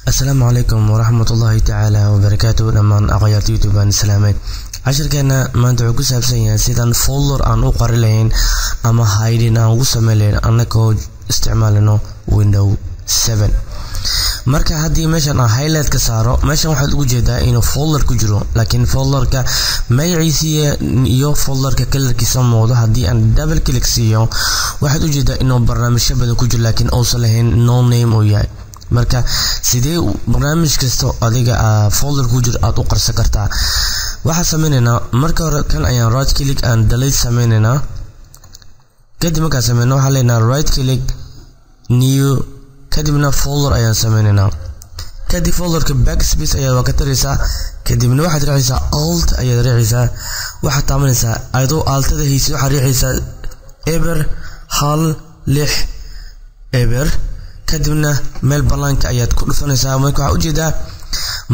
السلام عليكم ورحمة الله تعالى وبركاته. لما أغيرت يوتيوب عن السلامة عشر كان ما ندعوكو سابسين سيدان فولدر أن أقر لين أما هايدين أن أقسم لين أنكو استعمالنا ويندو 7 marka hadii meeshan aan highlight ka saaro meeshan waxaad ugu jeedaa inuu folder ku jiro laakiin folderka magaciisa iyo folderka colorkiisa moodo hadii aan double click siiyo waxaad u jeedaa inuu barnaamijyo badan ku jiro laakiin uusan lahayn no name oo yahay marka sidee barnaamij kasto adiga folder ku jiro aad u qarsan kartaa waxa sameeynaa marka hore kan ayaan right click and delete sameeynaa kadib marka sameeyno waxa leenahay right click new kadibna folder ayaan sameeynaa kadib folderka backspace ayaa ka tiraysaa kadibna waxaad raacaysaa alt ayaa raacaysaa waxa taabanaysaa ayadoo altada haysi waxa raacaysaa eber hal lix eber kadibna meel balaanka ayaad ku dhufanaysaa marka waxa u jeedaa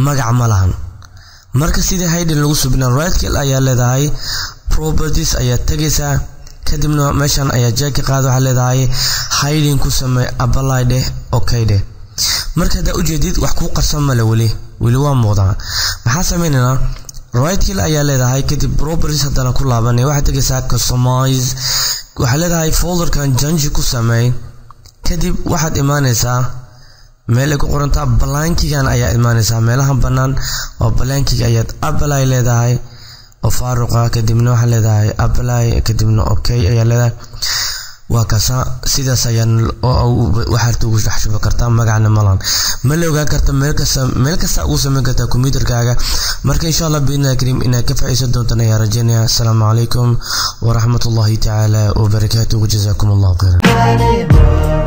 magac ma lahan marka sidii hidden lagu subina right click ayaa leedahay properties ayaa tagaysaa kadibna meeshan ayaa jack qaado waxa leedahay hidden ku samee apply de okay de marka hada u jeedid wax ku qarsan ma la wali waa muuqdaa waxa sameeynaa right click ayaa leedahay kadib properties hadana ku laabanay waxa tagaysaa customize waxa leedahay folderkan change ku samee kadib waxaad imaanaysaa meel ay ku qorantaa blankigan ayaa imaanaysaa meelaha banaan oo blankiga ayaad apply leedahay oo faaruqa kadibna waxa leedahay apply kadibna okay ayaa leedahay waa kaasa sidaas ayaan waxaad ugu dhaxshuba kartaa magacna malan ma la ogaan karta meel kasta ugu sameyn kartaa computerkaaga marka insha Allah biidna kareem inaad ka faa'iideysan doontaan ayaa rajaynaya. Assalaamu calaykum wa rahmatullahi ta'ala wa barakatuh. Jazakumullahu khairan.